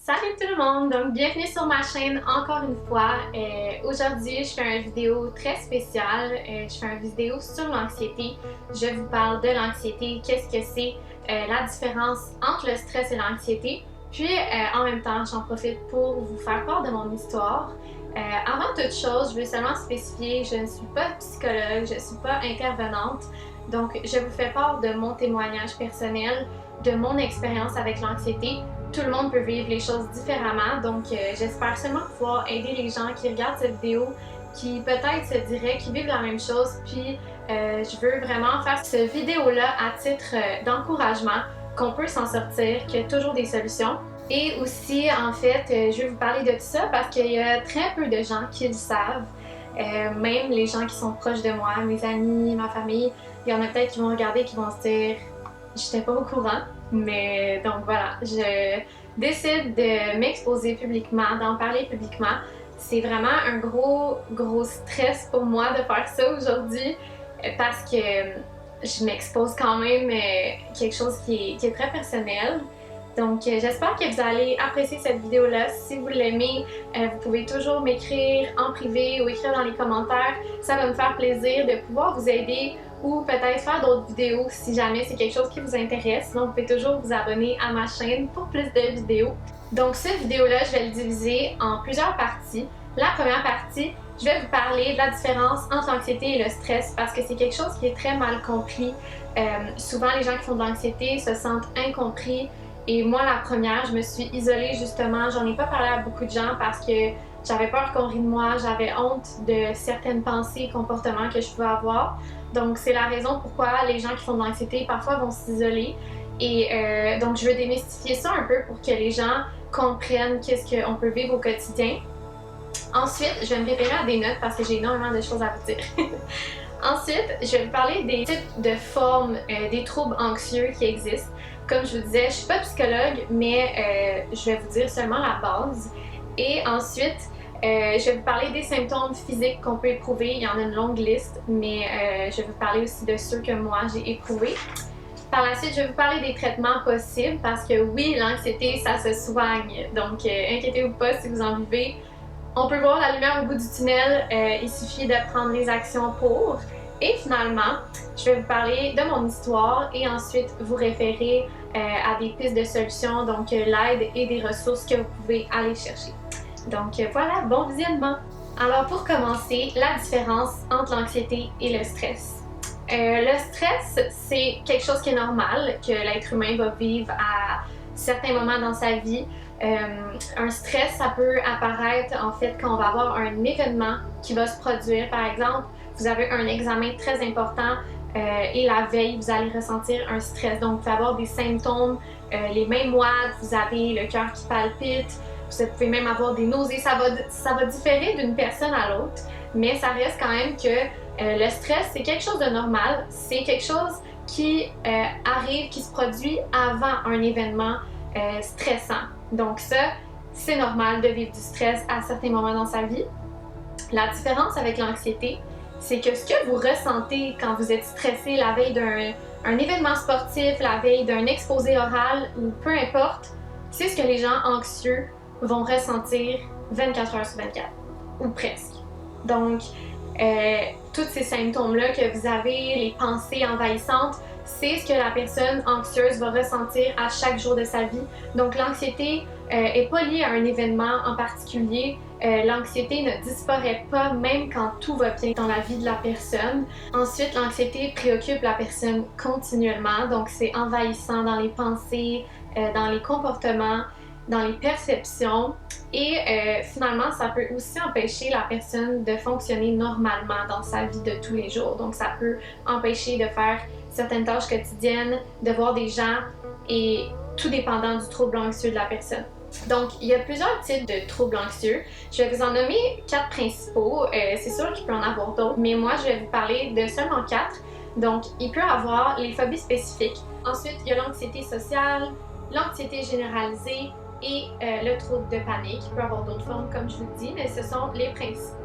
Salut tout le monde! Donc bienvenue sur ma chaîne encore une fois. Aujourd'hui je fais une vidéo très spéciale. Je fais une vidéo sur l'anxiété. Je vous parle de l'anxiété, qu'est-ce que c'est, la différence entre le stress et l'anxiété. Puis en même temps j'en profite pour vous faire part de mon histoire. Avant toute chose, je veux seulement spécifier, je ne suis pas psychologue, je ne suis pas intervenante. Donc je vous fais part de mon témoignage personnel, de mon expérience avec l'anxiété. Tout le monde peut vivre les choses différemment, donc j'espère seulement pouvoir aider les gens qui regardent cette vidéo, qui peut-être se diraient qu'ils vivent la même chose, puis je veux vraiment faire cette vidéo-là à titre d'encouragement, qu'on peut s'en sortir, qu'il y a toujours des solutions. Et aussi, en fait, je vais vous parler de tout ça parce qu'il y a très peu de gens qui le savent, même les gens qui sont proches de moi, mes amis, ma famille, il y en a peut-être qui vont regarder et qui vont se dire « j'étais pas au courant ». Mais donc voilà, je décide de m'exposer publiquement, d'en parler publiquement. C'est vraiment un gros stress pour moi de faire ça aujourd'hui parce que je m'expose quand même quelque chose qui est très personnel. Donc j'espère que vous allez apprécier cette vidéo-là. Si vous l'aimez, vous pouvez toujours m'écrire en privé ou écrire dans les commentaires. Ça va me faire plaisir de pouvoir vous aider ou peut-être faire d'autres vidéos si jamais c'est quelque chose qui vous intéresse. Donc, vous pouvez toujours vous abonner à ma chaîne pour plus de vidéos. Donc, cette vidéo-là, je vais le diviser en plusieurs parties. La première partie, je vais vous parler de la différence entre l'anxiété et le stress parce que c'est quelque chose qui est très mal compris. Souvent, les gens qui font de l'anxiété se sentent incompris. Et moi, la première, je me suis isolée justement. J'en ai pas parlé à beaucoup de gens parce que j'avais peur qu'on rie de moi, j'avais honte de certaines pensées et comportements que je pouvais avoir. Donc, c'est la raison pourquoi les gens qui font de l'anxiété parfois vont s'isoler. Et donc, je veux démystifier ça un peu pour que les gens comprennent qu'est-ce qu'on peut vivre au quotidien. Ensuite, je vais me référer à des notes parce que j'ai énormément de choses à vous dire. Ensuite, je vais vous parler des types de formes des troubles anxieux qui existent. Comme je vous disais, je ne suis pas psychologue, mais je vais vous dire seulement la base. Et ensuite, je vais vous parler des symptômes physiques qu'on peut éprouver. Il y en a une longue liste, mais je vais vous parler aussi de ceux que moi j'ai éprouvés. Par la suite, je vais vous parler des traitements possibles parce que oui, l'anxiété, ça se soigne. Donc, inquiétez-vous pas si vous en vivez. On peut voir la lumière au bout du tunnel. Il suffit de prendre les actions pour. Et finalement, je vais vous parler de mon histoire et ensuite vous référer à des pistes de solutions, donc l'aide et des ressources que vous pouvez aller chercher. Donc voilà, bon visionnement! Alors pour commencer, la différence entre l'anxiété et le stress. Le stress, c'est quelque chose qui est normal, que l'être humain va vivre à certains moments dans sa vie. Un stress, ça peut apparaître en fait quand on va avoir un événement qui va se produire. Par exemple, vous avez un examen très important et la veille, vous allez ressentir un stress. Donc, vous pouvez avoir des symptômes, les mains moites, vous avez le cœur qui palpite, vous pouvez même avoir des nausées. Ça va différer d'une personne à l'autre, mais ça reste quand même que le stress, c'est quelque chose de normal. C'est quelque chose qui arrive, qui se produit avant un événement stressant. Donc ça, c'est normal de vivre du stress à certains moments dans sa vie. La différence avec l'anxiété, c'est que ce que vous ressentez quand vous êtes stressé la veille d'un événement sportif, la veille d'un exposé oral ou peu importe, c'est ce que les gens anxieux vont ressentir 24 heures sur 24 ou presque. Donc, tous ces symptômes-là que vous avez, les pensées envahissantes, c'est ce que la personne anxieuse va ressentir à chaque jour de sa vie. Donc l'anxiété n'est pas liée à un événement en particulier. L'anxiété ne disparaît pas même quand tout va bien dans la vie de la personne. Ensuite, l'anxiété préoccupe la personne continuellement. Donc c'est envahissant dans les pensées, dans les comportements, dans les perceptions. Et finalement, ça peut aussi empêcher la personne de fonctionner normalement dans sa vie de tous les jours. Donc ça peut empêcher de faire certaines tâches quotidiennes, de voir des gens et tout dépendant du trouble anxieux de la personne. Donc, il y a plusieurs types de troubles anxieux. Je vais vous en nommer 4 principaux. C'est sûr qu'il peut en avoir d'autres, mais moi, je vais vous parler de seulement 4. Donc, il peut y avoir les phobies spécifiques. Ensuite, il y a l'anxiété sociale, l'anxiété généralisée et le trouble de panique. Il peut y avoir d'autres formes, comme je vous le dis, mais ce sont les principaux.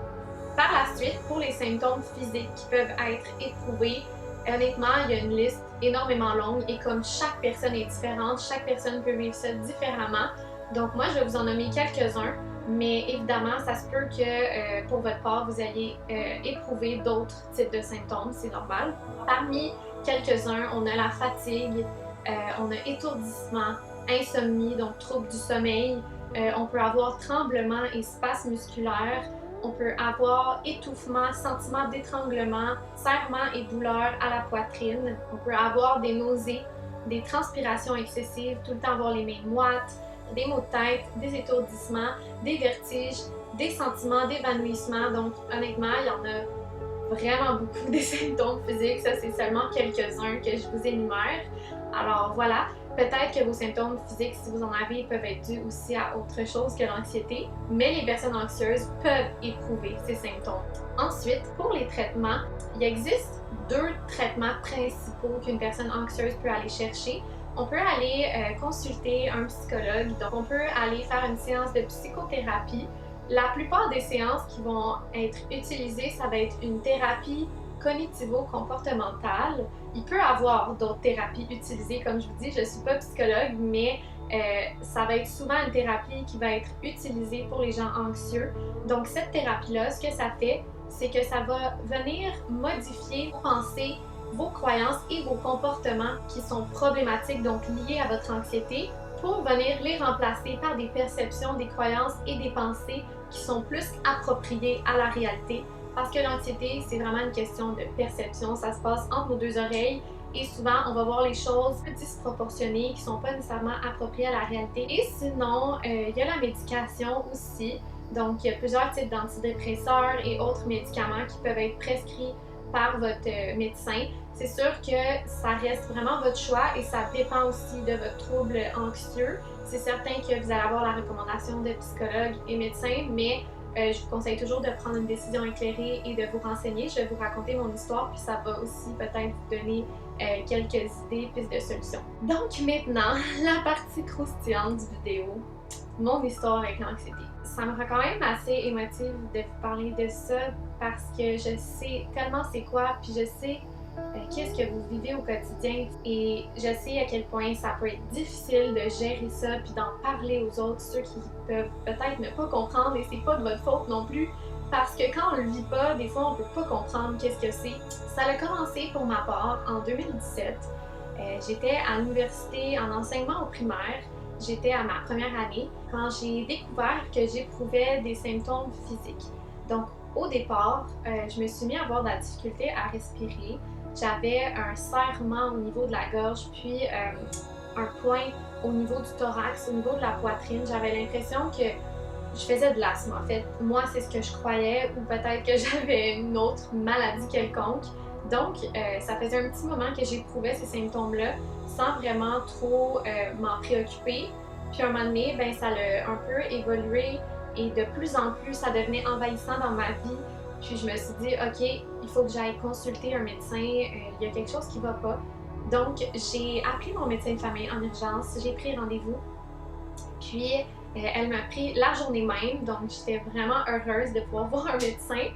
Par la suite, pour les symptômes physiques qui peuvent être éprouvés, honnêtement, il y a une liste énormément longue et comme chaque personne est différente, chaque personne peut vivre ça différemment. Donc moi, je vais vous en nommer quelques-uns, mais évidemment, ça se peut que pour votre part, vous ayez éprouvé d'autres types de symptômes, c'est normal. Parmi quelques-uns, on a la fatigue, on a étourdissement, insomnie, donc trouble du sommeil, on peut avoir tremblement et spasmes musculaires, on peut avoir étouffement, sentiment d'étranglement, serrement et douleur à la poitrine, on peut avoir des nausées, des transpirations excessives, tout le temps avoir les mains moites, des maux de tête, des étourdissements, des vertiges, des sentiments d'évanouissement. Donc honnêtement, il y en a vraiment beaucoup des symptômes physiques. Ça, c'est seulement quelques-uns que je vous énumère. Alors voilà, peut-être que vos symptômes physiques, si vous en avez, peuvent être dus aussi à autre chose que l'anxiété, mais les personnes anxieuses peuvent éprouver ces symptômes. Ensuite, pour les traitements, il existe 2 traitements principaux qu'une personne anxieuse peut aller chercher. On peut aller consulter un psychologue, donc on peut aller faire une séance de psychothérapie. La plupart des séances qui vont être utilisées, ça va être une thérapie cognitivo-comportementale. Il peut y avoir d'autres thérapies utilisées, comme je vous dis, je ne suis pas psychologue, mais ça va être souvent une thérapie qui va être utilisée pour les gens anxieux. Donc cette thérapie-là, ce que ça fait, c'est que ça va venir modifier vos pensées, vos croyances et vos comportements qui sont problématiques, donc liés à votre anxiété, pour venir les remplacer par des perceptions, des croyances et des pensées qui sont plus appropriées à la réalité. Parce que l'anxiété, c'est vraiment une question de perception, ça se passe entre nos 2 oreilles et souvent on va voir les choses disproportionnées qui ne sont pas nécessairement appropriées à la réalité. Et sinon, il y a la médication aussi. Donc, il y a plusieurs types d'antidépresseurs et autres médicaments qui peuvent être prescrits par votre médecin. C'est sûr que ça reste vraiment votre choix et ça dépend aussi de votre trouble anxieux. C'est certain que vous allez avoir la recommandation de psychologues et médecins, mais je vous conseille toujours de prendre une décision éclairée et de vous renseigner. Je vais vous raconter mon histoire, puis ça va aussi peut-être vous donner quelques idées, pistes de solutions. Donc maintenant, la partie croustillante du vidéo, mon histoire avec l'anxiété. Ça me rend quand même assez émotive de vous parler de ça parce que je sais tellement c'est quoi, puis je sais qu'est-ce que vous vivez au quotidien et je sais à quel point ça peut être difficile de gérer ça puis d'en parler aux autres, ceux qui peuvent peut-être ne pas comprendre et c'est pas de votre faute non plus parce que quand on le vit pas, des fois on peut pas comprendre qu'est-ce que c'est. Ça a commencé pour ma part en 2017. J'étais à l'université en enseignement au primaire. J'étais à ma première année quand j'ai découvert que j'éprouvais des symptômes physiques. Donc, au départ, je me suis mis à avoir de la difficulté à respirer. J'avais un serrement au niveau de la gorge, puis un point au niveau du thorax, au niveau de la poitrine. J'avais l'impression que je faisais de l'asthme, en fait. Moi, c'est ce que je croyais, ou peut-être que j'avais une autre maladie quelconque. Donc, ça faisait un petit moment que j'éprouvais ces symptômes-là sans vraiment trop m'en préoccuper. Puis à un moment donné, ben, ça a un peu évolué et de plus en plus, ça devenait envahissant dans ma vie. Puis je me suis dit, OK, il faut que j'aille consulter un médecin, il y a quelque chose qui va pas. Donc, j'ai appelé mon médecin de famille en urgence, j'ai pris rendez-vous. Puis, elle m'a pris la journée même, donc j'étais vraiment heureuse de pouvoir voir un médecin.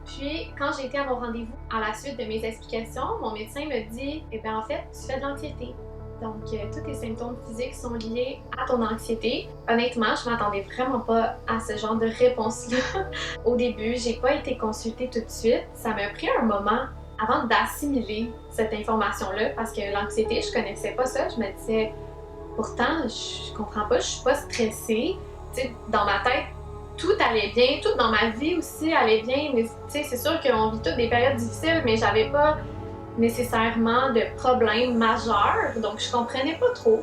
Puis, quand j'ai été à mon rendez-vous, à la suite de mes explications, mon médecin me dit, eh bien en fait, tu fais de l'anxiété. Donc, tous tes symptômes physiques sont liés à ton anxiété. Honnêtement, je m'attendais vraiment pas à ce genre de réponse-là. Au début, j'ai pas été consultée tout de suite. Ça m'a pris un moment avant d'assimiler cette information-là parce que l'anxiété, je connaissais pas ça. Je me disais, pourtant, je comprends pas, je suis pas stressée. Tu sais, dans ma tête, tout allait bien, tout dans ma vie aussi allait bien. Mais tu sais, c'est sûr qu'on vit toutes des périodes difficiles, mais j'avais pas nécessairement de problèmes majeurs, donc je comprenais pas trop.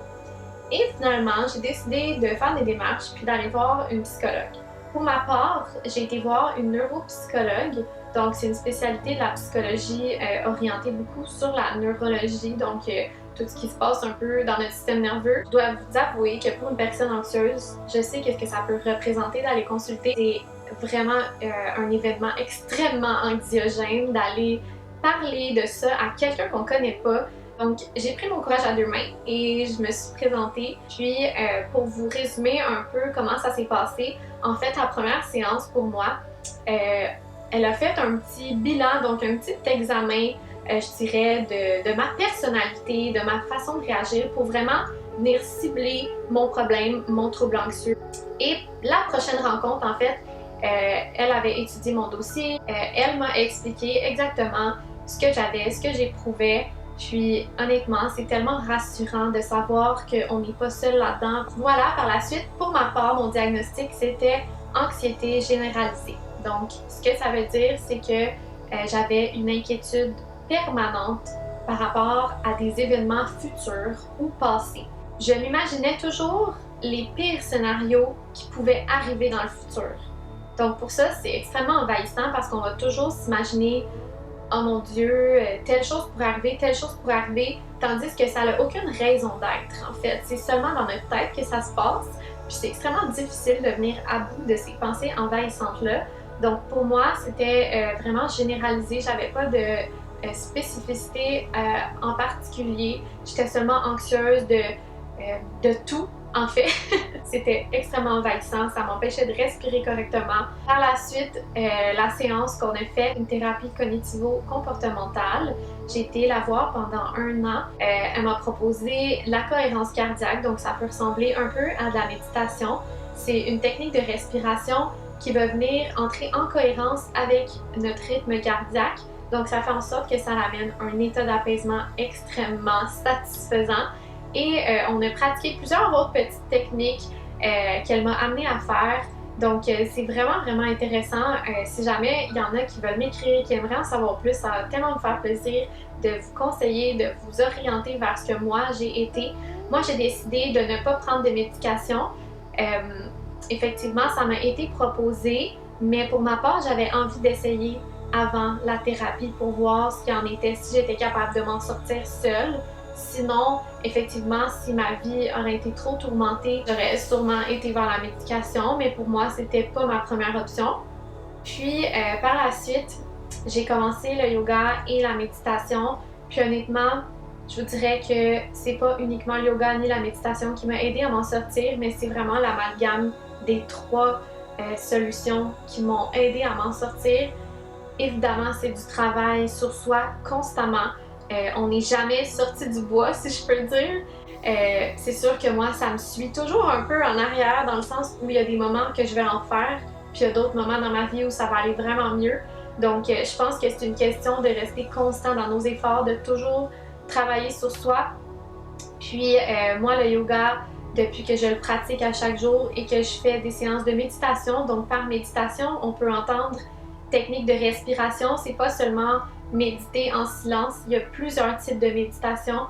Et finalement, j'ai décidé de faire des démarches puis d'aller voir une psychologue. Pour ma part, j'ai été voir une neuropsychologue, donc c'est une spécialité de la psychologie orientée beaucoup sur la neurologie, donc tout ce qui se passe un peu dans notre système nerveux. Je dois vous avouer que pour une personne anxieuse, je sais qu'est-ce que ça peut représenter d'aller consulter. C'est vraiment un événement extrêmement anxiogène d'aller parler de ça à quelqu'un qu'on connaît pas. Donc, j'ai pris mon courage à 2 mains et je me suis présentée. Puis, pour vous résumer un peu comment ça s'est passé, en fait, la première séance pour moi, elle a fait un petit bilan, donc un petit examen, je dirais, de ma personnalité, de ma façon de réagir pour vraiment venir cibler mon problème, mon trouble anxieux. Et la prochaine rencontre, en fait, elle avait étudié mon dossier, elle m'a expliqué exactement ce que j'avais, ce que j'éprouvais. Puis honnêtement, c'est tellement rassurant de savoir qu'on n'est pas seul là-dedans. Voilà, par la suite, pour ma part, mon diagnostic, c'était anxiété généralisée. Donc, ce que ça veut dire, c'est que j'avais une inquiétude permanente par rapport à des événements futurs ou passés. Je m'imaginais toujours les pires scénarios qui pouvaient arriver dans le futur. Donc pour ça, c'est extrêmement envahissant parce qu'on va toujours s'imaginer « Oh mon Dieu, telle chose pourrait arriver, telle chose pourrait arriver », tandis que ça n'a aucune raison d'être en fait. C'est seulement dans notre tête que ça se passe, puis c'est extrêmement difficile de venir à bout de ces pensées envahissantes-là. Donc pour moi, c'était vraiment généralisé, j'avais pas de spécificité en particulier. J'étais seulement anxieuse de tout, en fait. C'était extrêmement envahissant, ça m'empêchait de respirer correctement. Par la suite, la séance qu'on a fait, une thérapie cognitivo-comportementale, j'ai été la voir pendant 1 an. Elle m'a proposé la cohérence cardiaque, donc ça peut ressembler un peu à de la méditation. C'est une technique de respiration qui va venir entrer en cohérence avec notre rythme cardiaque. Donc, ça fait en sorte que ça amène un état d'apaisement extrêmement satisfaisant. Et on a pratiqué plusieurs autres petites techniques qu'elle m'a amené à faire. Donc, c'est vraiment, vraiment intéressant. Si jamais il y en a qui veulent m'écrire, qui aimeraient en savoir plus, ça va tellement me faire plaisir de vous conseiller, de vous orienter vers ce que moi j'ai été. Moi, j'ai décidé de ne pas prendre de médication. Effectivement, ça m'a été proposé, mais pour ma part, j'avais envie d'essayer avant la thérapie pour voir ce qu'il en était, si j'étais capable de m'en sortir seule. Sinon, effectivement, si ma vie aurait été trop tourmentée, j'aurais sûrement été vers la médication, mais pour moi, c'était pas ma première option. Puis, par la suite, j'ai commencé le yoga et la méditation. Puis honnêtement, je vous dirais que c'est pas uniquement le yoga ni la méditation qui m'a aidé à m'en sortir, mais c'est vraiment l'amalgame des 3 solutions qui m'ont aidé à m'en sortir. Évidemment, c'est du travail sur soi constamment. On n'est jamais sorti du bois, si je peux le dire. C'est sûr que moi, ça me suit toujours un peu en arrière, dans le sens où il y a des moments que je vais en faire, puis il y a d'autres moments dans ma vie où ça va aller vraiment mieux. Donc, je pense que c'est une question de rester constant dans nos efforts, de toujours travailler sur soi. Puis, moi, le yoga, depuis que je le pratique à chaque jour et que je fais des séances de méditation, donc par méditation, on peut entendre technique de respiration, c'est pas seulement méditer en silence, il y a plusieurs types de méditation.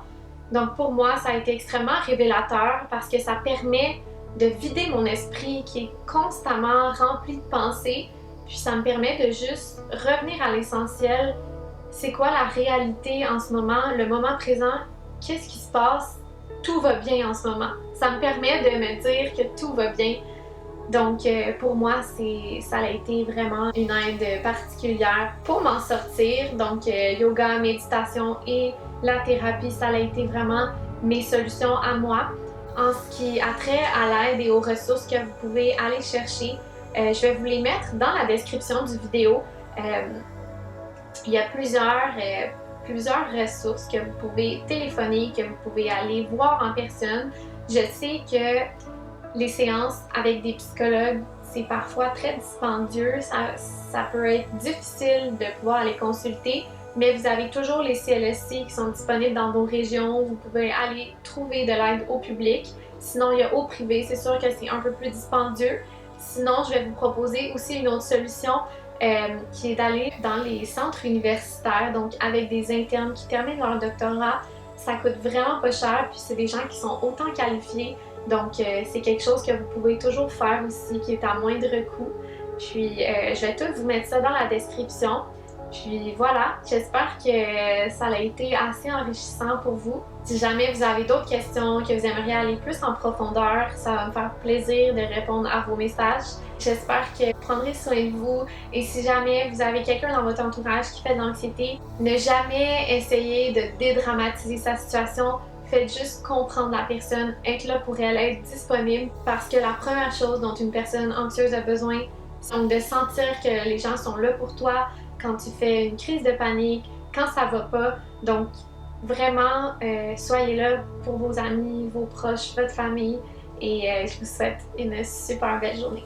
Donc pour moi, ça a été extrêmement révélateur parce que ça permet de vider mon esprit qui est constamment rempli de pensées, puis ça me permet de juste revenir à l'essentiel. C'est quoi la réalité en ce moment, le moment présent, qu'est-ce qui se passe? Tout va bien en ce moment. Ça me permet de me dire que tout va bien. Donc, pour moi, ça a été vraiment une aide particulière pour m'en sortir. Donc, yoga, méditation et la thérapie, ça a été vraiment mes solutions à moi. En ce qui a trait à l'aide et aux ressources que vous pouvez aller chercher, je vais vous les mettre dans la description du vidéo. Il y a plusieurs ressources que vous pouvez téléphoner, que vous pouvez aller voir en personne. Je sais que les séances avec des psychologues, c'est parfois très dispendieux, ça peut être difficile de pouvoir les consulter, mais vous avez toujours les CLSC qui sont disponibles dans vos régions, vous pouvez aller trouver de l'aide au public. Sinon, il y a au privé, c'est sûr que c'est un peu plus dispendieux. Sinon, je vais vous proposer aussi une autre solution qui est d'aller dans les centres universitaires, donc avec des internes qui terminent leur doctorat. Ça coûte vraiment pas cher, puis c'est des gens qui sont autant qualifiés. Donc, c'est quelque chose que vous pouvez toujours faire aussi, qui est à moindre coût. Puis, je vais tout vous mettre ça dans la description. Puis voilà, j'espère que ça a été assez enrichissant pour vous. Si jamais vous avez d'autres questions, que vous aimeriez aller plus en profondeur, ça va me faire plaisir de répondre à vos messages. J'espère que vous prendrez soin de vous. Et si jamais vous avez quelqu'un dans votre entourage qui fait de l'anxiété, ne jamais essayer de dédramatiser sa situation. Faites juste comprendre la personne, être là pour elle, être disponible, parce que la première chose dont une personne anxieuse a besoin, c'est de sentir que les gens sont là pour toi quand tu fais une crise de panique, quand ça va pas. Donc, vraiment, soyez là pour vos amis, vos proches, votre famille et je vous souhaite une super belle journée.